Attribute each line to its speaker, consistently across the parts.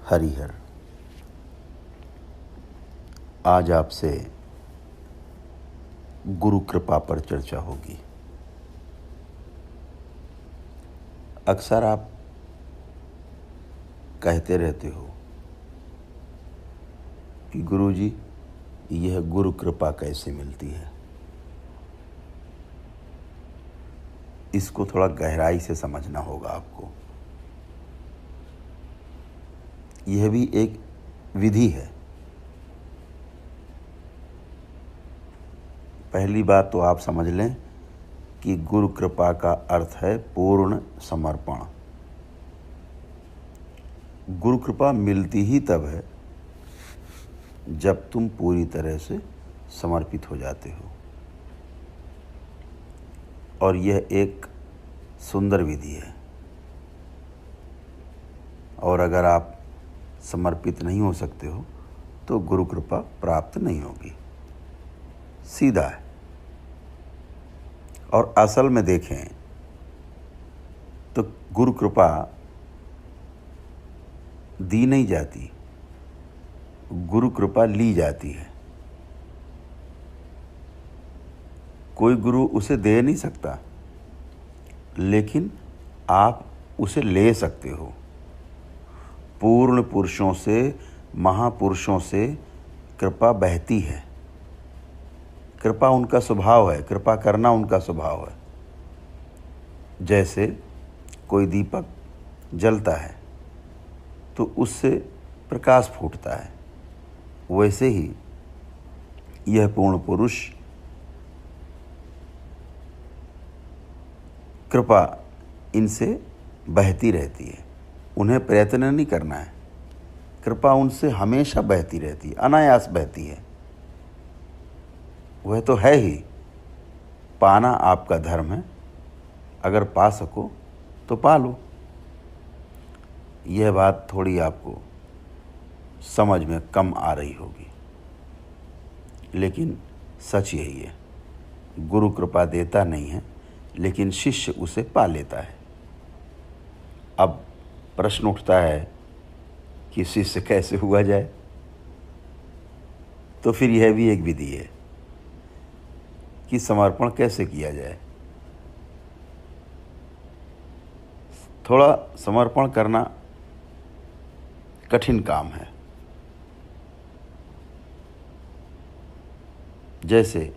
Speaker 1: हरिहर। आज आपसे गुरु कृपा पर चर्चा होगी। अक्सर आप कहते रहते हो कि गुरुजी, यह गुरु कृपा कैसे मिलती है। इसको थोड़ा गहराई से समझना होगा आपको। यह भी एक विधि है। पहली बात तो आप समझ लें कि गुरु कृपा का अर्थ है पूर्ण समर्पण। गुरु कृपा मिलती ही तब है जब तुम पूरी तरह से समर्पित हो जाते हो। और यह एक सुंदर विधि है। और अगर आप समर्पित नहीं हो सकते हो तो गुरु कृपा प्राप्त नहीं होगी। सीधा है। और असल में देखें तो गुरु कृपा दी नहीं जाती, गुरु कृपा ली जाती है। कोई गुरु उसे दे नहीं सकता, लेकिन आप उसे ले सकते हो। पूर्ण पुरुषों से, महापुरुषों से कृपा बहती है। कृपा उनका स्वभाव है, कृपा करना उनका स्वभाव है। जैसे कोई दीपक जलता है तो उससे प्रकाश फूटता है, वैसे ही यह पूर्ण पुरुष कृपा इनसे बहती रहती है। उन्हें प्रयत्न नहीं करना है। कृपा उनसे हमेशा बहती रहती है, अनायास बहती है। वह तो है ही। पाना आपका धर्म है। अगर पा सको तो पा लो। यह बात थोड़ी आपको समझ में कम आ रही होगी, लेकिन सच यही है। गुरु कृपा देता नहीं है, लेकिन शिष्य उसे पा लेता है। अब प्रश्न उठता है कि शिष्य कैसे हुआ जाए। तो फिर यह भी एक विधि है कि समर्पण कैसे किया जाए। थोड़ा समर्पण करना कठिन काम है। जैसे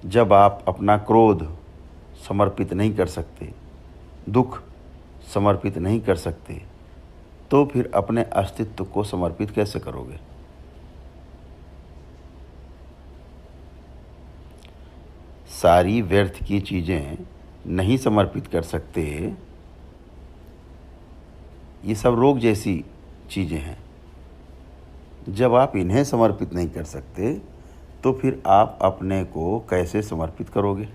Speaker 1: जब आप अपना क्रोध समर्पित नहीं कर सकते, दुख समर्पित नहीं कर सकते, तो फिर अपने अस्तित्व को समर्पित कैसे करोगे। सारी व्यर्थ की चीज़ें नहीं समर्पित कर सकते। ये सब रोग जैसी चीज़ें हैं। जब आप इन्हें समर्पित नहीं कर सकते तो फिर आप अपने को कैसे समर्पित करोगे।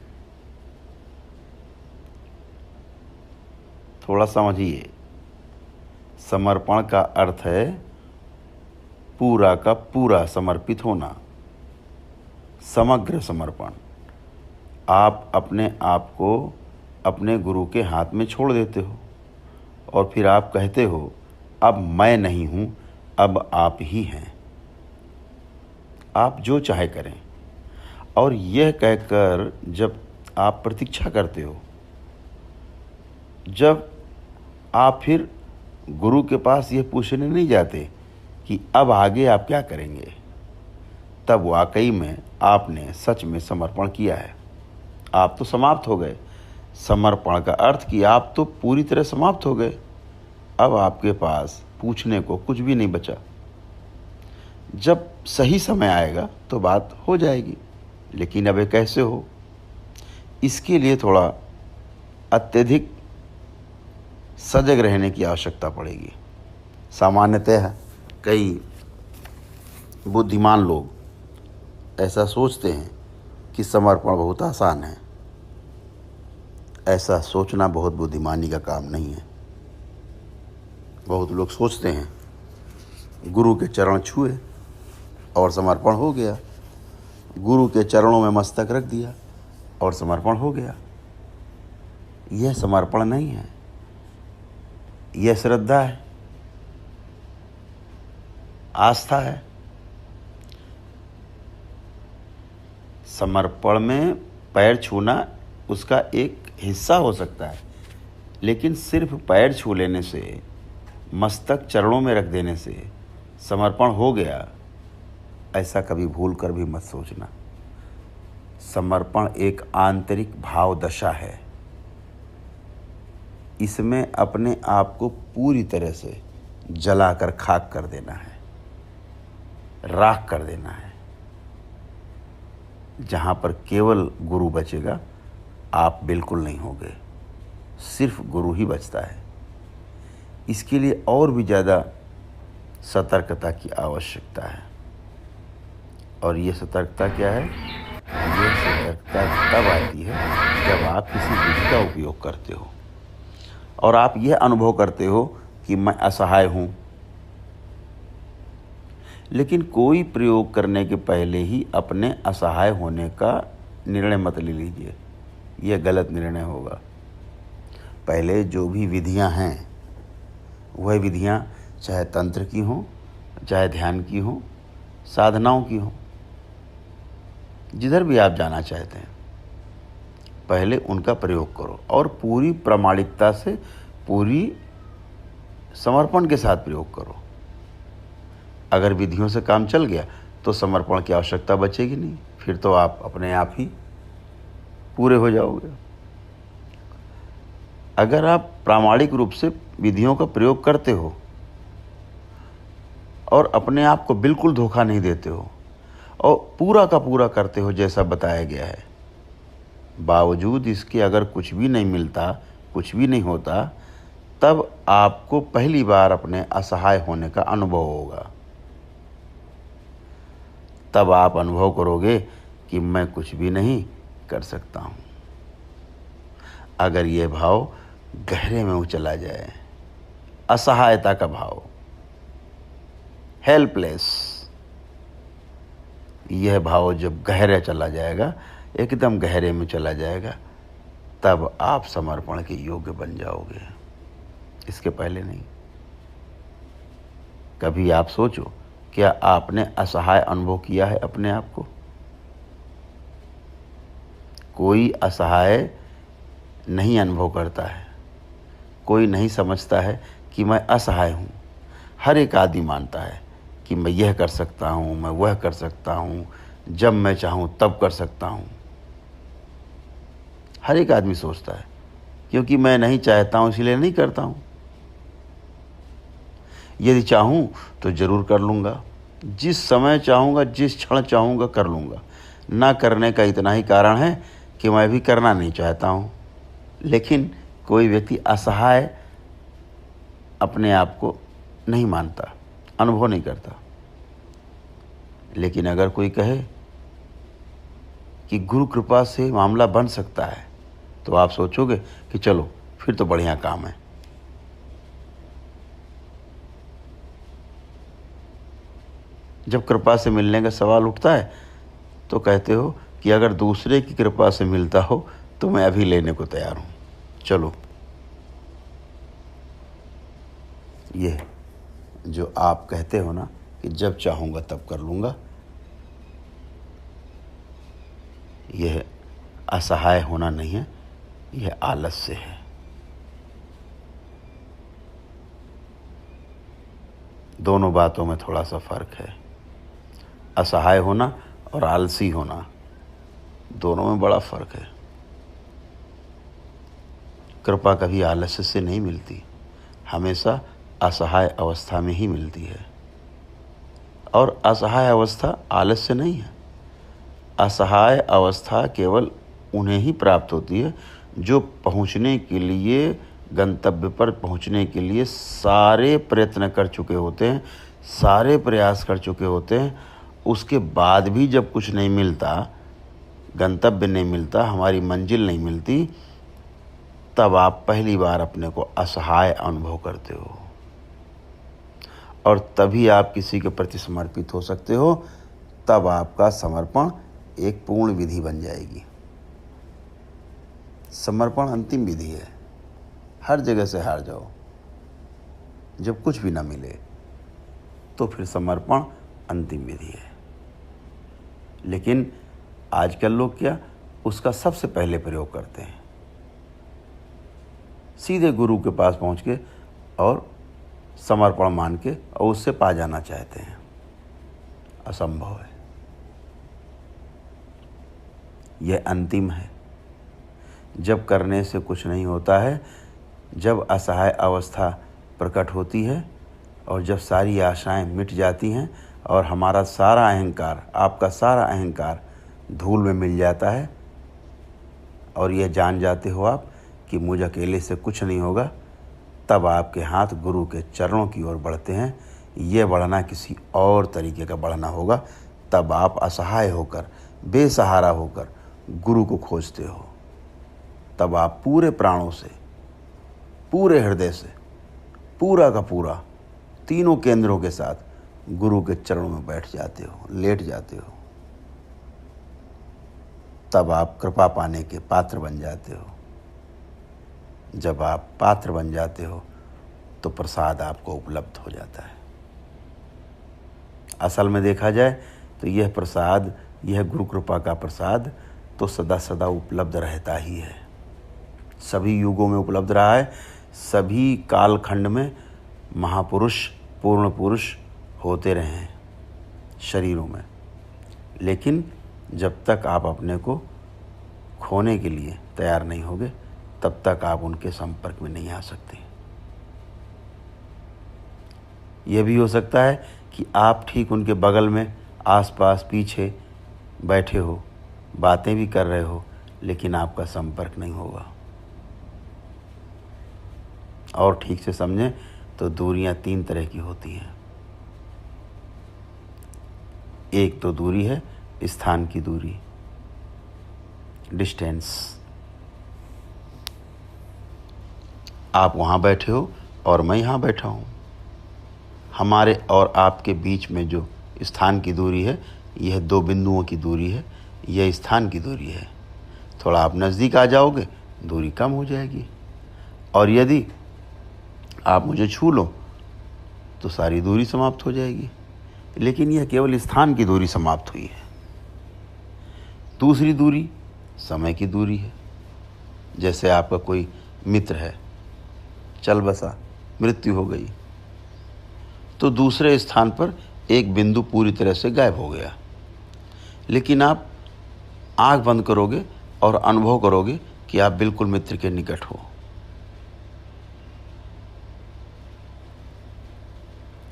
Speaker 1: थोड़ा समझिए। समर्पण का अर्थ है पूरा का पूरा समर्पित होना, समग्र समर्पण। आप अपने आप को अपने गुरु के हाथ में छोड़ देते हो और फिर आप कहते हो, अब मैं नहीं हूँ, अब आप ही हैं। आप जो चाहे करें। और यह कहकर जब आप प्रतीक्षा करते हो, जब आप फिर गुरु के पास यह पूछने नहीं जाते कि अब आगे आप क्या करेंगे, तब वाकई में आपने सच में समर्पण किया है। आप तो समाप्त हो गए। समर्पण का अर्थ कि आप तो पूरी तरह समाप्त हो गए। अब आपके पास पूछने को कुछ भी नहीं बचा। जब सही समय आएगा तो बात हो जाएगी, लेकिन अब ये कैसे हो, इसके लिए थोड़ा अत्यधिक सजग रहने की आवश्यकता पड़ेगी। सामान्यतः कई बुद्धिमान लोग ऐसा सोचते हैं कि समर्पण बहुत आसान है। ऐसा सोचना बहुत बुद्धिमानी का काम नहीं है। बहुत लोग सोचते हैं गुरु के चरण छुए और समर्पण हो गया, गुरु के चरणों में मस्तक रख दिया और समर्पण हो गया। यह समर्पण नहीं है, यह श्रद्धा है। आस्था है। समर्पण में पैर छूना उसका एक हिस्सा हो सकता है, लेकिन सिर्फ पैर छू लेने से, मस्तक चरणों में रख देने से समर्पण हो गया, ऐसा कभी भूल कर भी मत सोचना। समर्पण एक आंतरिक भाव दशा है। इसमें अपने आप को पूरी तरह से जलाकर खाक कर देना है, राख कर देना है। जहाँ पर केवल गुरु बचेगा, आप बिल्कुल नहीं होगे, सिर्फ गुरु ही बचता है। इसके लिए और भी ज़्यादा सतर्कता की आवश्यकता है। और ये सतर्कता क्या है? ये सतर्कता तब आती है जब आप किसी विधि का उपयोग करते हो और आप यह अनुभव करते हो कि मैं असहाय हूँ। लेकिन कोई प्रयोग करने के पहले ही अपने असहाय होने का निर्णय मत ले लीजिए, यह गलत निर्णय होगा। पहले जो भी विधियां हैं, वह विधियां चाहे तंत्र की हों, चाहे ध्यान की हों, साधनाओं की हों, जिधर भी आप जाना चाहते हैं, पहले उनका प्रयोग करो और पूरी प्रामाणिकता से, पूरी समर्पण के साथ प्रयोग करो। अगर विधियों से काम चल गया तो समर्पण की आवश्यकता बचेगी नहीं, फिर तो आप अपने आप ही पूरे हो जाओगे। अगर आप प्रामाणिक रूप से विधियों का प्रयोग करते हो और अपने आप को बिल्कुल धोखा नहीं देते हो और पूरा का पूरा करते हो जैसा बताया गया है, बावजूद इसके अगर कुछ भी नहीं मिलता, कुछ भी नहीं होता, तब आपको पहली बार अपने असहाय होने का अनुभव होगा। तब आप अनुभव करोगे कि मैं कुछ भी नहीं कर सकता हूँ। अगर यह भाव गहरे में चला जाए, असहायता का भाव, हेल्पलेस, यह भाव जब गहरे चला जाएगा, एकदम गहरे में चला जाएगा, तब आप समर्पण के योग्य बन जाओगे, इसके पहले नहीं। कभी आप सोचो, क्या आपने असहाय अनुभव किया है अपने आप को? कोई असहाय नहीं अनुभव करता है, कोई नहीं समझता है कि मैं असहाय हूँ। हर एक आदमी मानता है कि मैं यह कर सकता हूँ, मैं वह कर सकता हूँ, जब मैं चाहूँ तब कर सकता हूँ। हर एक आदमी सोचता है, क्योंकि मैं नहीं चाहता हूँ इसलिए नहीं करता हूँ। यदि चाहूँ तो ज़रूर कर लूँगा, जिस समय चाहूँगा, जिस क्षण चाहूँगा कर लूँगा। ना करने का इतना ही कारण है कि मैं भी करना नहीं चाहता हूँ। लेकिन कोई व्यक्ति असहाय अपने आप को नहीं मानता, अनुभव नहीं करता। लेकिन अगर कोई कहे कि गुरु कृपा से मामला बन सकता है, तो आप सोचोगे कि चलो फिर तो बढ़िया काम है। जब कृपा से मिलने का सवाल उठता है तो कहते हो कि अगर दूसरे की कृपा से मिलता हो तो मैं अभी लेने को तैयार हूँ, चलो। ये जो आप कहते हो ना कि जब चाहूँगा तब कर लूँगा, यह असहाय होना नहीं है, यह आलस्य है। दोनों बातों में थोड़ा सा फर्क है। असहाय होना और आलसी होना, दोनों में बड़ा फर्क है। कृपा कभी आलस्य से नहीं मिलती, हमेशा असहाय अवस्था में ही मिलती है। और असहाय अवस्था आलस्य नहीं है। असहाय अवस्था केवल उन्हें ही प्राप्त होती है जो पहुंचने के लिए, गंतव्य पर पहुंचने के लिए सारे प्रयत्न कर चुके होते हैं, सारे प्रयास कर चुके होते हैं। उसके बाद भी जब कुछ नहीं मिलता, गंतव्य नहीं मिलता, हमारी मंजिल नहीं मिलती, तब आप पहली बार अपने को असहाय अनुभव करते हो। और तभी आप किसी के प्रति समर्पित हो सकते हो, तब आपका समर्पण एक पूर्ण विधि बन जाएगी। समर्पण अंतिम विधि है। हर जगह से हार जाओ, जब कुछ भी ना मिले तो फिर समर्पण अंतिम विधि है। लेकिन आजकल लोग क्या उसका सबसे पहले प्रयोग करते हैं, सीधे गुरु के पास पहुंच के और समर्पण मान के और उससे पा जाना चाहते हैं। असंभव है, यह अंतिम है। जब करने से कुछ नहीं होता है, जब असहाय अवस्था प्रकट होती है और जब सारी आशाएं मिट जाती हैं और हमारा सारा अहंकार, आपका सारा अहंकार धूल में मिल जाता है और यह जान जाते हो आप कि मुझ अकेले से कुछ नहीं होगा, तब आपके हाथ गुरु के चरणों की ओर बढ़ते हैं। यह बढ़ना किसी और तरीके का बढ़ना होगा। तब आप असहाय होकर, बेसहारा होकर गुरु को खोजते हो। तब आप पूरे प्राणों से, पूरे हृदय से, पूरा का पूरा, तीनों केंद्रों के साथ गुरु के चरणों में बैठ जाते हो, लेट जाते हो। तब आप कृपा पाने के पात्र बन जाते हो। जब आप पात्र बन जाते हो तो प्रसाद आपको उपलब्ध हो जाता है। असल में देखा जाए तो यह प्रसाद, यह गुरु कृपा का प्रसाद तो सदा सदा उपलब्ध रहता ही है। सभी युगों में उपलब्ध रहा है। सभी कालखंड में महापुरुष, पूर्ण पुरुष होते रहे हैं शरीरों में। लेकिन जब तक आप अपने को खोने के लिए तैयार नहीं होगे, तब तक आप उनके संपर्क में नहीं आ सकते। यह भी हो सकता है कि आप ठीक उनके बगल में, आसपास, पीछे बैठे हो, बातें भी कर रहे हो, लेकिन आपका संपर्क नहीं होगा। और ठीक से समझें तो दूरियां 3 तरह की होती हैं। एक तो दूरी है स्थान की दूरी, डिस्टेंस। आप वहाँ बैठे हो और मैं यहाँ बैठा हूँ। हमारे और आपके बीच में जो स्थान की दूरी है, यह 2 बिंदुओं की दूरी है, यह स्थान की दूरी है। थोड़ा आप नज़दीक आ जाओगे, दूरी कम हो जाएगी। और यदि आप मुझे छू लो तो सारी दूरी समाप्त हो जाएगी। लेकिन यह केवल स्थान की दूरी समाप्त हुई है। दूसरी दूरी समय की दूरी है। जैसे आपका कोई मित्र है, चल बसा, मृत्यु हो गई, तो दूसरे स्थान पर एक बिंदु पूरी तरह से गायब हो गया। लेकिन आप आंख बंद करोगे और अनुभव करोगे कि आप बिल्कुल मित्र के निकट हो।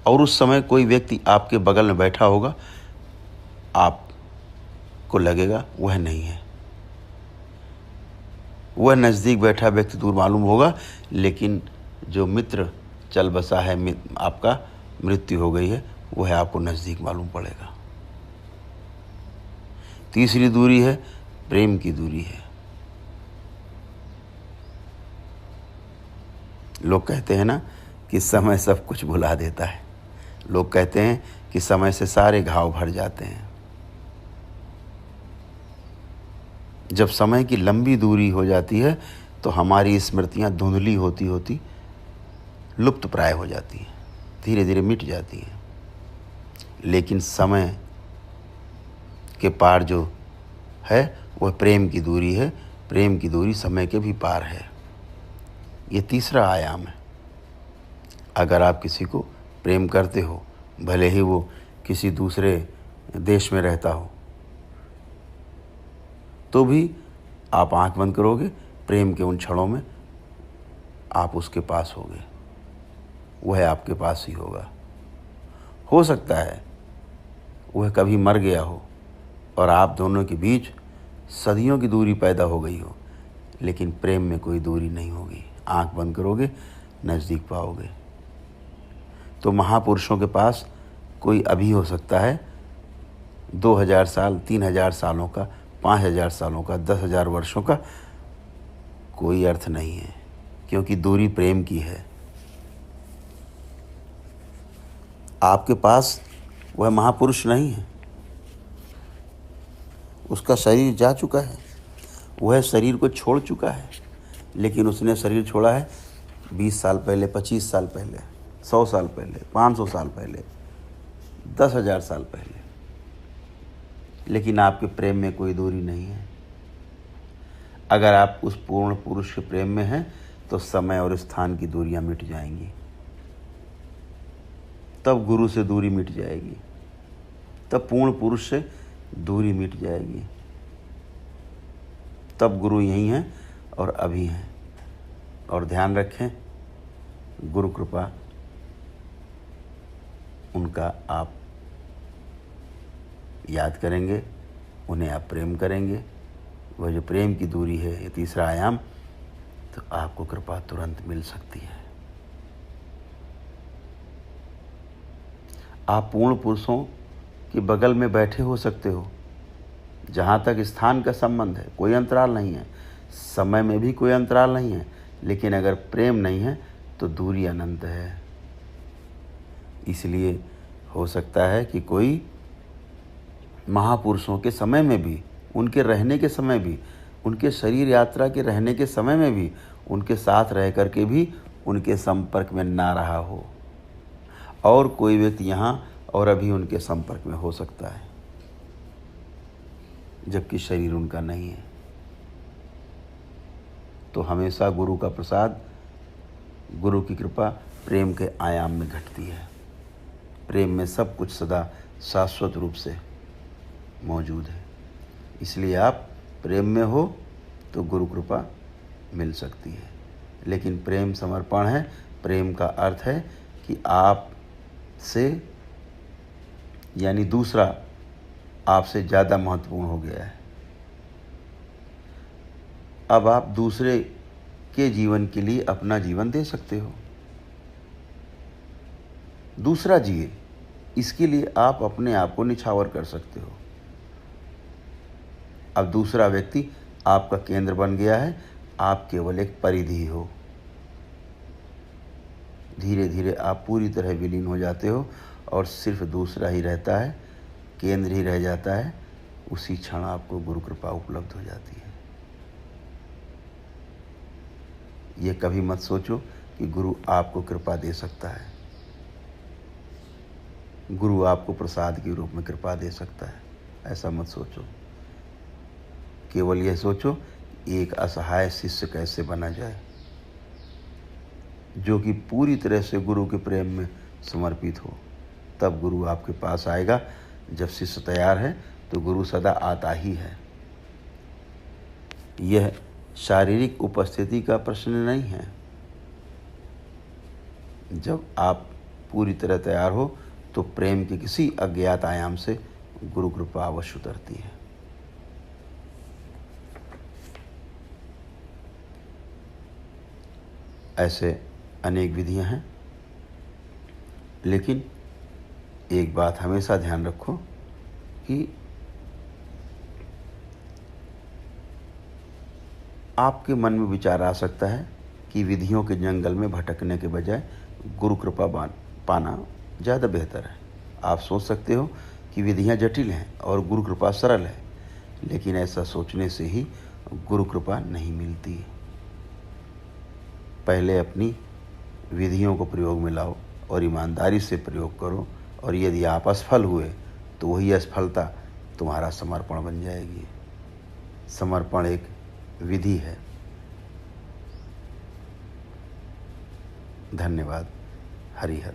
Speaker 1: और उस समय कोई व्यक्ति आपके बगल में बैठा होगा, आपको लगेगा वह नहीं है। वह नज़दीक बैठा व्यक्ति दूर मालूम होगा, लेकिन जो मित्र चल बसा है, आपका मृत्यु हो गई है, वह आपको नज़दीक मालूम पड़ेगा। तीसरी दूरी है प्रेम की दूरी है। लोग कहते हैं ना कि समय सब कुछ भुला देता है। लोग कहते हैं कि समय से सारे घाव भर जाते हैं। जब समय की लंबी दूरी हो जाती है तो हमारी स्मृतियां धुंधली होती होती लुप्त प्राय हो जाती हैं, धीरे धीरे मिट जाती हैं। लेकिन समय के पार जो है वह प्रेम की दूरी है। प्रेम की दूरी समय के भी पार है। ये तीसरा आयाम है। अगर आप किसी को प्रेम करते हो, भले ही वो किसी दूसरे देश में रहता हो, तो भी आप आंख बंद करोगे, प्रेम के उन क्षणों में आप उसके पास होगे, वह आपके पास ही होगा। हो सकता है वह कभी मर गया हो और आप दोनों के बीच सदियों की दूरी पैदा हो गई हो, लेकिन प्रेम में कोई दूरी नहीं होगी। आंख बंद करोगे, नज़दीक पाओगे। तो महापुरुषों के पास कोई अभी हो सकता है 2000 साल, 3000 सालों का, 5000 सालों का, 10,000 वर्षों का, कोई अर्थ नहीं है, क्योंकि दूरी प्रेम की है। आपके पास वह महापुरुष नहीं है, उसका शरीर जा चुका है, वह शरीर को छोड़ चुका है, लेकिन उसने शरीर छोड़ा है 20 साल पहले, 25 साल पहले, 100 साल पहले, 500 साल पहले। 10,000 साल पहले, लेकिन आपके प्रेम में कोई दूरी नहीं है। अगर आप उस पूर्ण पुरुष के प्रेम में हैं तो समय और स्थान की दूरियां मिट जाएंगी। तब गुरु से दूरी मिट जाएगी, तब पूर्ण पुरुष से दूरी मिट जाएगी। तब गुरु यहीं हैं और अभी हैं। और ध्यान रखें, गुरु कृपा उनका आप याद करेंगे, उन्हें आप प्रेम करेंगे। वह जो प्रेम की दूरी है, ये तीसरा आयाम, तो आपको कृपा तुरंत मिल सकती है। आप पूर्ण पुरुषों के बगल में बैठे हो सकते हो। जहाँ तक स्थान का संबंध है कोई अंतराल नहीं है, समय में भी कोई अंतराल नहीं है, लेकिन अगर प्रेम नहीं है तो दूरी अनंत है। इसलिए हो सकता है कि कोई महापुरुषों के समय में भी, उनके रहने के समय भी, उनके शरीर यात्रा के रहने के समय में भी, उनके साथ रह करके भी उनके संपर्क में ना रहा हो, और कोई व्यक्ति यहाँ और अभी उनके संपर्क में हो सकता है, जबकि शरीर उनका नहीं है। तो हमेशा गुरु का प्रसाद, गुरु की कृपा प्रेम के आयाम में घटती है। प्रेम में सब कुछ सदा शाश्वत रूप से मौजूद है। इसलिए आप प्रेम में हो तो गुरु कृपा मिल सकती है। लेकिन प्रेम समर्पण है। प्रेम का अर्थ है कि आप से, यानी दूसरा आपसे ज़्यादा महत्वपूर्ण हो गया है। अब आप दूसरे के जीवन के लिए अपना जीवन दे सकते हो। दूसरा जिए, इसके लिए आप अपने आप को निछावर कर सकते हो। अब दूसरा व्यक्ति आपका केंद्र बन गया है, आप केवल एक परिधि हो। धीरे धीरे आप पूरी तरह विलीन हो जाते हो और सिर्फ दूसरा ही रहता है, केंद्र ही रह जाता है। उसी क्षण आपको गुरु कृपा उपलब्ध हो जाती है। ये कभी मत सोचो कि गुरु आपको कृपा दे सकता है। गुरु आपको प्रसाद के रूप में कृपा दे सकता है, ऐसा मत सोचो। केवल यह सोचो एक असहाय शिष्य कैसे बना जाए, जो कि पूरी तरह से गुरु के प्रेम में समर्पित हो। तब गुरु आपके पास आएगा। जब शिष्य तैयार है तो गुरु सदा आता ही है। यह शारीरिक उपस्थिति का प्रश्न नहीं है। जब आप पूरी तरह तैयार हो तो प्रेम के किसी अज्ञात आयाम से गुरु कृपा अवश्य उतरती है। ऐसे अनेक विधियां हैं, लेकिन एक बात हमेशा ध्यान रखो कि आपके मन में विचार आ सकता है कि विधियों के जंगल में भटकने के बजाय गुरु कृपा पाना ज़्यादा बेहतर है। आप सोच सकते हो कि विधियां जटिल हैं और गुरु कृपा सरल है, लेकिन ऐसा सोचने से ही गुरु कृपा नहीं मिलती। पहले अपनी विधियों को प्रयोग में लाओ और ईमानदारी से प्रयोग करो, और यदि आप असफल हुए तो वही असफलता तुम्हारा समर्पण बन जाएगी। समर्पण एक विधि है। धन्यवाद। हरिहर।